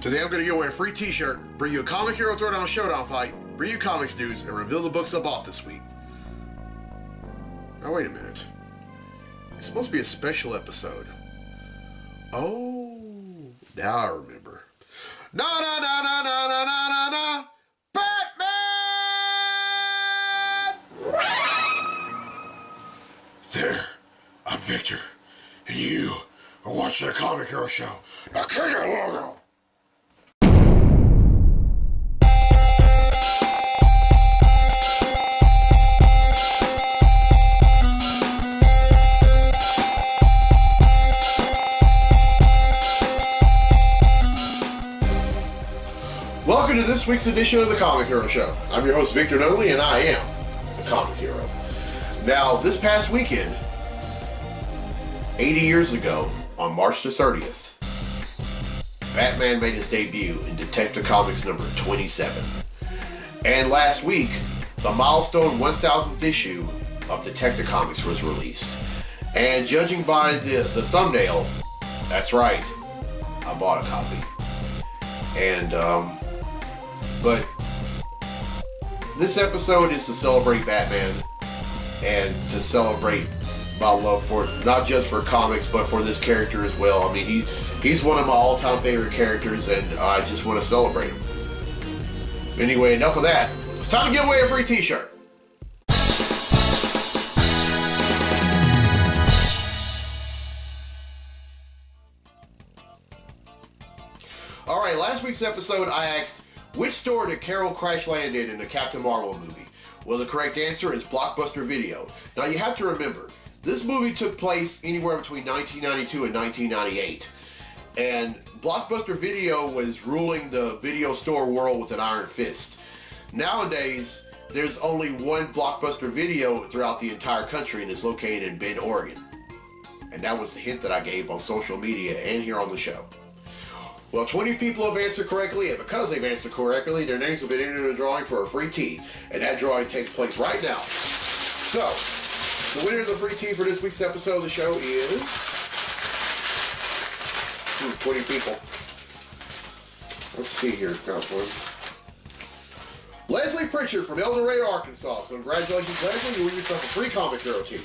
Today I'm going to give away a free t-shirt, bring you a Comic Hero Throwdown Showdown fight, bring you comics news, and reveal the books I bought this week. Now wait a minute. It's supposed to be a special episode. Oh, now I remember. Na na na na na na na na na, Batman! There, I'm Victor, and you are watching a Comic Hero show. Now kill your logo! Welcome to this week's edition of the Comic Hero Show. I'm your host, Victor Noley, and I am the Comic Hero. Now, this past weekend, 80 years ago, on March the 30th, Batman made his debut in Detective Comics number 27. And last week, the milestone 1000th issue of Detective Comics was released. And judging by the thumbnail, that's right, I bought a copy. And, but this episode is to celebrate Batman and to celebrate my love for, not just for comics, but for this character as well. I mean, he's one of my all-time favorite characters, and I just want to celebrate him. Anyway, enough of that. It's time to give away a free t-shirt. Alright, last week's episode I asked, which store did Carol crash land in the Captain Marvel movie? Well, the correct answer is Blockbuster Video. Now, you have to remember, this movie took place anywhere between 1992 and 1998. And Blockbuster Video was ruling the video store world with an iron fist. Nowadays, there's only one Blockbuster Video throughout the entire country, and it's located in Bend, Oregon. And that was the hint that I gave on social media and here on the show. Well, 20 people have answered correctly, and because they've answered correctly, their names have been entered in a drawing for a free tee, and that drawing takes place right now. So, the winner of the free tee for this week's episode of the show is 20 people. Let's see here, count one. Leslie Pritchard from El Dorado, Arkansas. So congratulations, Leslie. You win yourself a free Comic Hero tee.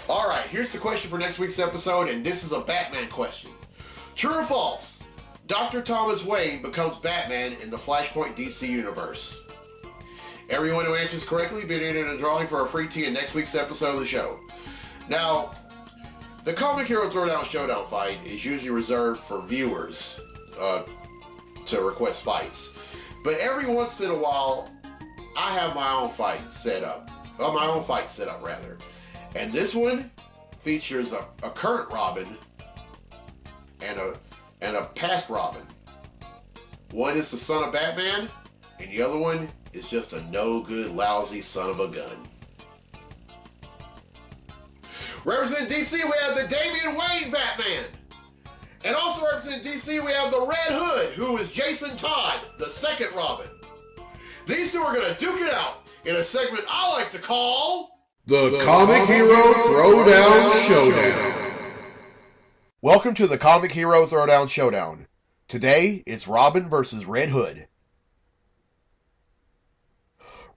All right, here's the question for next week's episode, and this is a Batman question. True or false? Dr. Thomas Wayne becomes Batman in the Flashpoint DC universe. Everyone who answers correctly be entered in a drawing for a free tee in next week's episode of the show. Now, the Comic Hero Throwdown Showdown fight is usually reserved for viewers to request fights. But every once in a while, I have my own fight set up. And this one features a current Robin and a past Robin. One is the son of Batman, and the other one is just a no-good, lousy son of a gun. Representing DC, we have the Damian Wayne Batman. And also representing DC, we have the Red Hood, who is Jason Todd, the second Robin. These two are going to duke it out in a segment I like to call The Comic Hero Throwdown Showdown. Welcome to the Comic Hero Throwdown Showdown. Today, it's Robin versus Red Hood.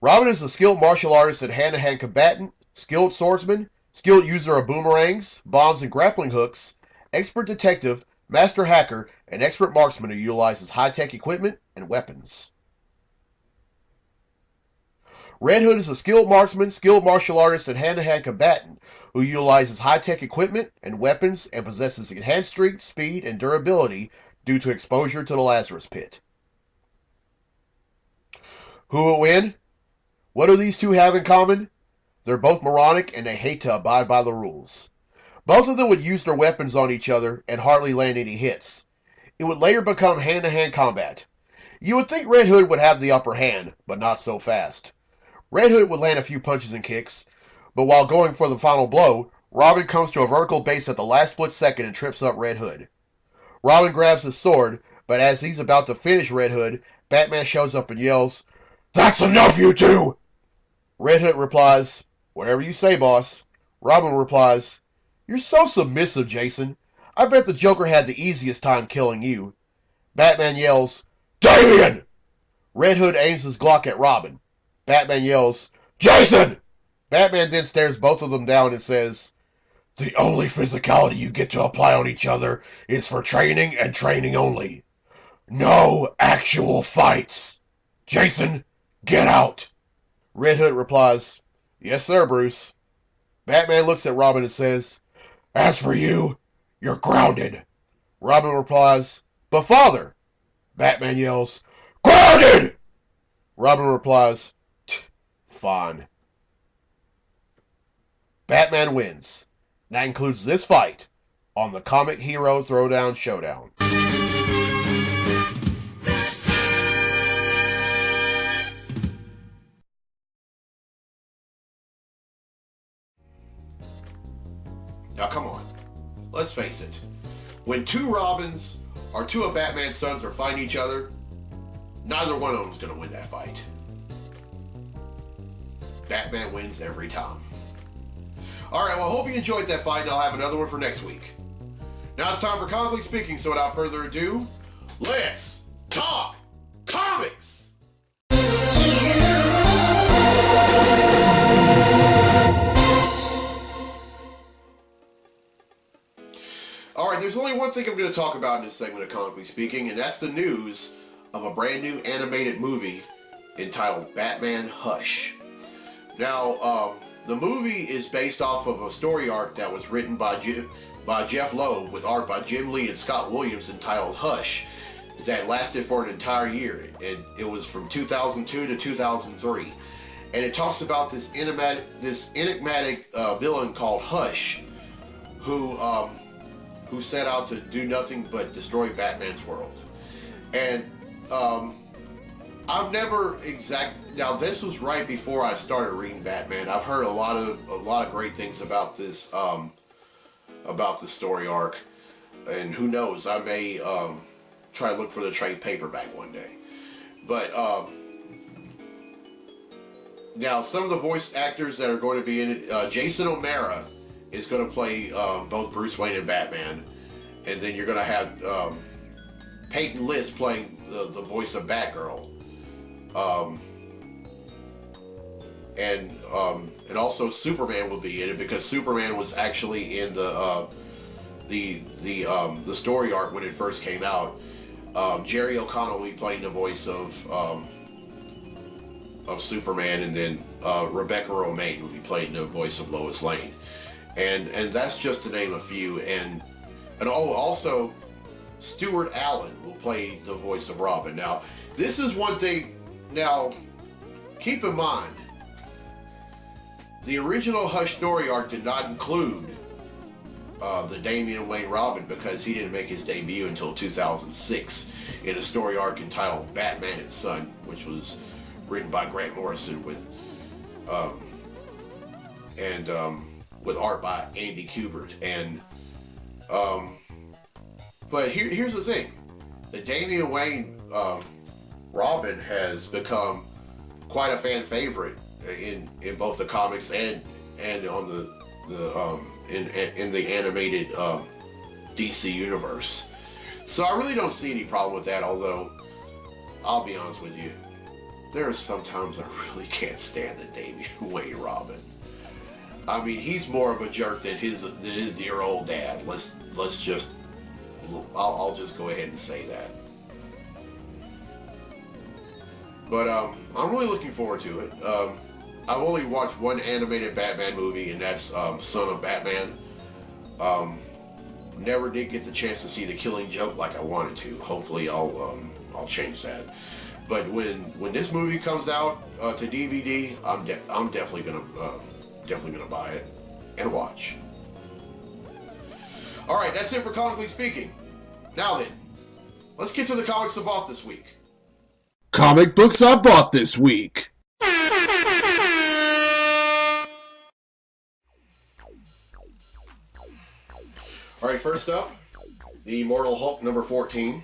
Robin is a skilled martial artist and hand-to-hand combatant, skilled swordsman, skilled user of boomerangs, bombs, and grappling hooks, expert detective, master hacker, and expert marksman who utilizes high-tech equipment and weapons. Red Hood is a skilled marksman, skilled martial artist, and hand-to-hand combatant who utilizes high-tech equipment and weapons and possesses enhanced strength, speed, and durability due to exposure to the Lazarus Pit. Who will win? What do these two have in common? They're both moronic and they hate to abide by the rules. Both of them would use their weapons on each other and hardly land any hits. It would later become hand-to-hand combat. You would think Red Hood would have the upper hand, but not so fast. Red Hood would land a few punches and kicks, but while going for the final blow, Robin comes to a vertical base at the last split second and trips up Red Hood. Robin grabs his sword, but as he's about to finish Red Hood, Batman shows up and yells, "That's enough, you two!" Red Hood replies, "Whatever you say, boss." Robin replies, "You're so submissive, Jason. I bet the Joker had the easiest time killing you." Batman yells, "Damian!" Red Hood aims his Glock at Robin. Batman yells, "Jason!" Batman then stares both of them down and says, "The only physicality you get to apply on each other is for training and training only. No actual fights. Jason, get out." Red Hood replies, "Yes, sir, Bruce." Batman looks at Robin and says, "As for you, you're grounded." Robin replies, "But father." Batman yells, "Grounded!" Robin replies, "Fine." Batman wins. That includes this fight on the Comic Hero Throwdown Showdown. Now come on, let's face it. When two Robins or two of Batman's sons are fighting each other, neither one of them is going to win that fight. Batman wins every time. Alright, well, I hope you enjoyed that fight, and I'll have another one for next week. Now it's time for Conflict Speaking, so without further ado, let's talk comics! Alright, there's only one thing I'm going to talk about in this segment of Comically Speaking, and that's the news of a brand new animated movie entitled Batman Hush. Now, the movie is based off of a story arc that was written by Jeff Loeb with art by Jim Lee and Scott Williams entitled Hush that lasted for an entire year. And it was from 2002 to 2003. And it talks about this enigmatic villain called Hush who set out to do nothing but destroy Batman's world. And I've never now this was right before I started reading Batman. I've heard a lot of great things about this about the story arc, and who knows, I may try to look for the trade paperback one day. But now some of the voice actors that are going to be in it, Jason O'Mara is going to play both Bruce Wayne and Batman, and then you're going to have Peyton List playing the voice of Batgirl. And also Superman will be in it, because Superman was actually in the story arc when it first came out. Jerry O'Connell will be playing the voice of Superman, and then Rebecca Romijn will be playing the voice of Lois Lane, and that's just to name a few. And also Stuart Allen will play the voice of Robin. Now, this is one thing. Now, keep in mind, the original Hush story arc did not include the Damian Wayne Robin, because he didn't make his debut until 2006 in a story arc entitled Batman and Son, which was written by Grant Morrison with art by Andy Kubert. And but here's the thing: the Damian Wayne Robin has become quite a fan favorite in both the comics and on in the animated DC universe. So I really don't see any problem with that, although I'll be honest with you, there are sometimes I really can't stand the Damian Wayne Robin. I mean, he's more of a jerk than his dear old dad. I'll just go ahead and say that. But I'm really looking forward to it. I've only watched one animated Batman movie, and that's Son of Batman. Never did get the chance to see The Killing Joke like I wanted to. Hopefully, I'll change that. But when this movie comes out to DVD, I'm definitely gonna buy it and watch. All right, that's it for Comically Speaking. Now then, let's get to the comics I bought this week. Comic books I bought this week. All right, first up, the Immortal Hulk number 14.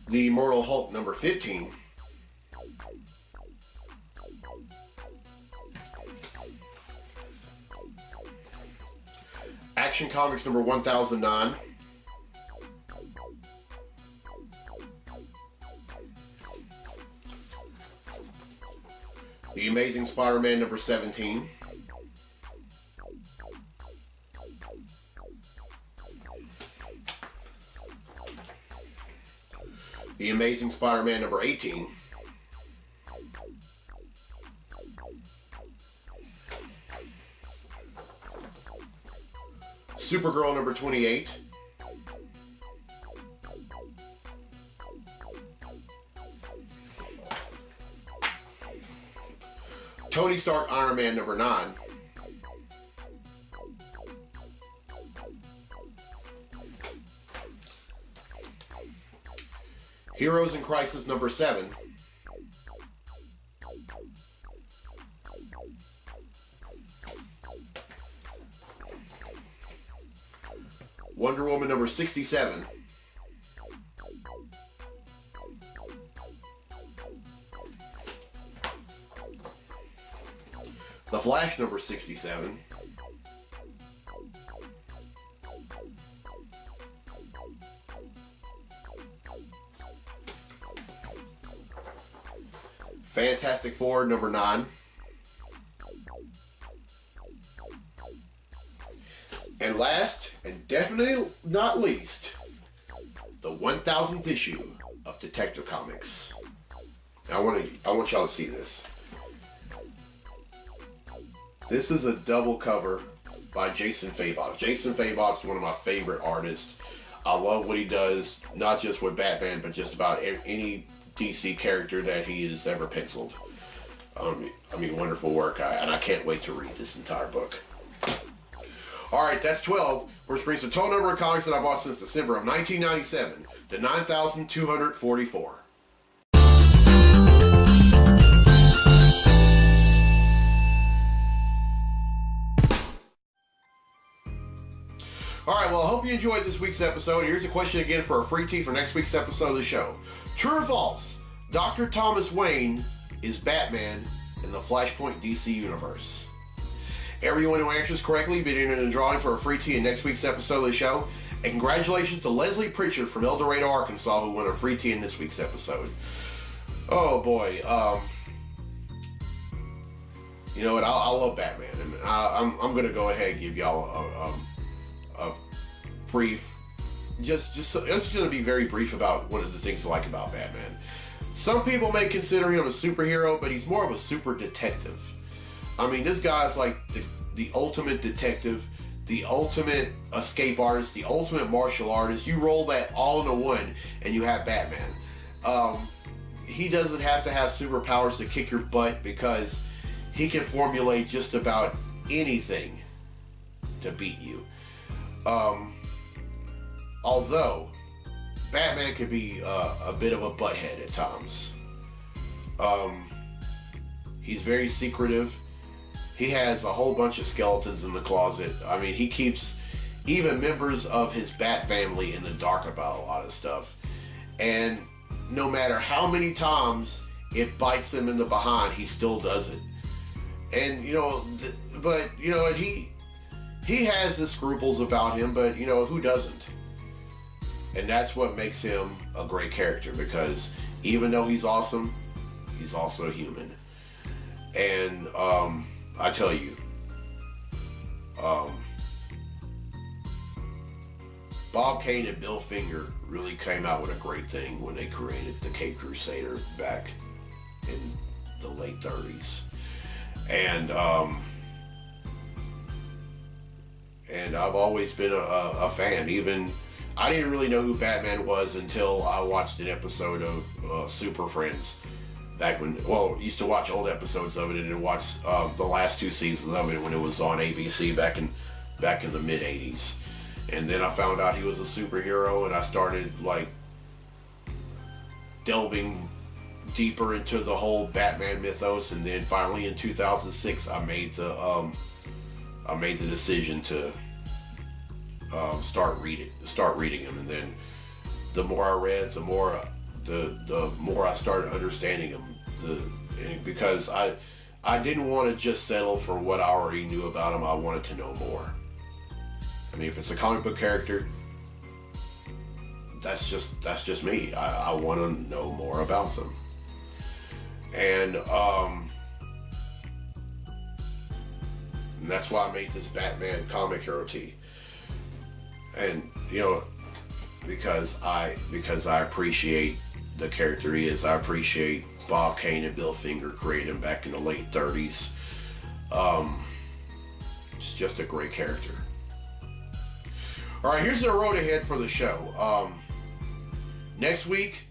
The Immortal Hulk number 15. Action Comics number 1009. The Amazing Spider-Man number 17. The Amazing Spider-Man number 18. Supergirl number 28. Tony Stark Iron Man number 9. Heroes in Crisis number 7. Wonder Woman number 67. The Flash number 67. Fantastic Four number 9. And last, and definitely not least, the 1000th issue of Detective Comics. I want y'all to see this. This is a double cover by Jason Fabok. Jason Fabok is one of my favorite artists. I love what he does, not just with Batman, but just about any DC character that he has ever penciled. Wonderful work, and I can't wait to read this entire book. All right, that's 12, which brings the total number of comics that I bought since December of 1997 to 9,244. All right, well, I hope you enjoyed this week's episode. Here's a question again for a free tee for next week's episode of the show. True or false? Dr. Thomas Wayne is Batman in the Flashpoint DC universe. Everyone who answers correctly will be in a drawing for a free tee in next week's episode of the show. And congratulations to Leslie Pritchard from El Dorado, Arkansas, who won a free tee in this week's episode. Oh boy, you know what? I love Batman, and I'm gonna go ahead and give y'all a brief. It's gonna be very brief about one of the things I like about Batman. Some people may consider him a superhero, but he's more of a super detective. I mean, this guy's like the ultimate detective, the ultimate escape artist, the ultimate martial artist. You roll that all into one, and you have Batman. He doesn't have to have superpowers to kick your butt because he can formulate just about anything to beat you. Although Batman can be a bit of a butthead at times. He's very secretive. He has a whole bunch of skeletons in the closet. I mean, he keeps even members of his Bat family in the dark about a lot of stuff. And no matter how many times it bites him in the behind, he still does it. And, he has the scruples about him, but, who doesn't? And that's what makes him a great character, because even though he's awesome, he's also human. And, I tell you, Bob Kane and Bill Finger really came out with a great thing when they created the Cape Crusader back in the late 30s. And I've always been a fan. Even I didn't really know who Batman was until I watched an episode of Super Friends back when, used to watch old episodes of it, and then watch the last 2 seasons of it when it was on ABC back in the mid 80s. And then I found out he was a superhero, and I started delving deeper into the whole Batman mythos. And then finally in 2006, I made the decision to start reading him. And then the more I read, the more I started understanding him. Because I didn't want to just settle for what I already knew about him. I wanted to know more. I mean, if it's a comic book character, that's just me. I want to know more about them. And that's why I made this Batman comic hero tee. And because I appreciate the character he is. I appreciate Bob Kane and Bill Finger created him back in the late 30s. It's just a great character. All right, here's the road ahead for the show. Next week,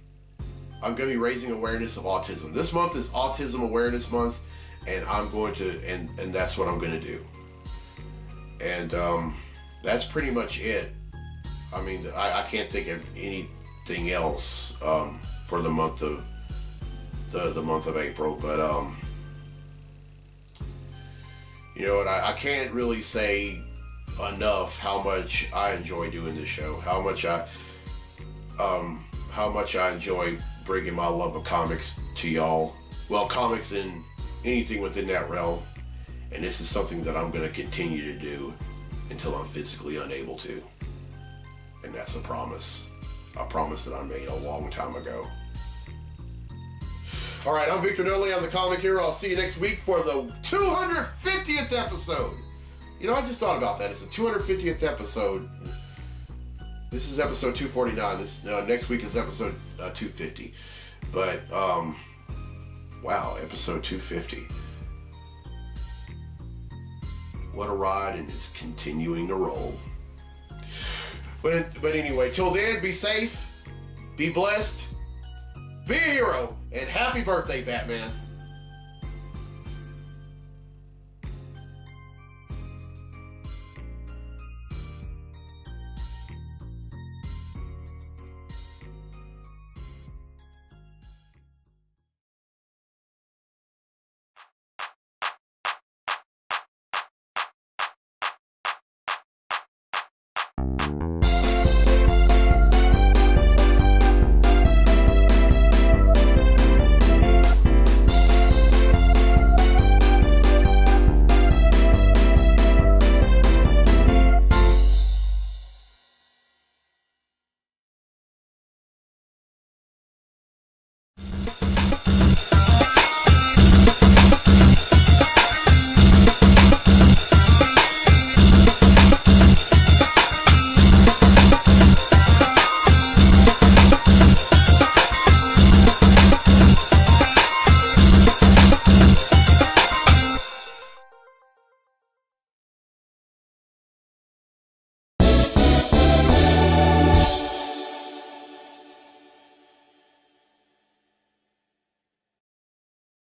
I'm going to be raising awareness of autism. This month is Autism Awareness Month, and I'm going to, and that's what I'm going to do. And that's pretty much it. I mean, I can't think of anything else for the month of the month of April, but you know what? I can't really say enough how much I enjoy doing this show. How much I enjoy bringing my love of comics to y'all. Well, comics and anything within that realm. And this is something that I'm going to continue to do until I'm physically unable to. And that's a promise. A promise that I made a long time ago. All right, I'm Victor Noley. I'm the Comic Hero. I'll see you next week for the 250th episode. You know, I just thought about that. It's the 250th episode. This is episode 249. This next week is episode 250. But wow, episode 250. What a ride, and it's continuing to roll. But anyway, till then, be safe, be blessed, be a hero, and happy birthday, Batman.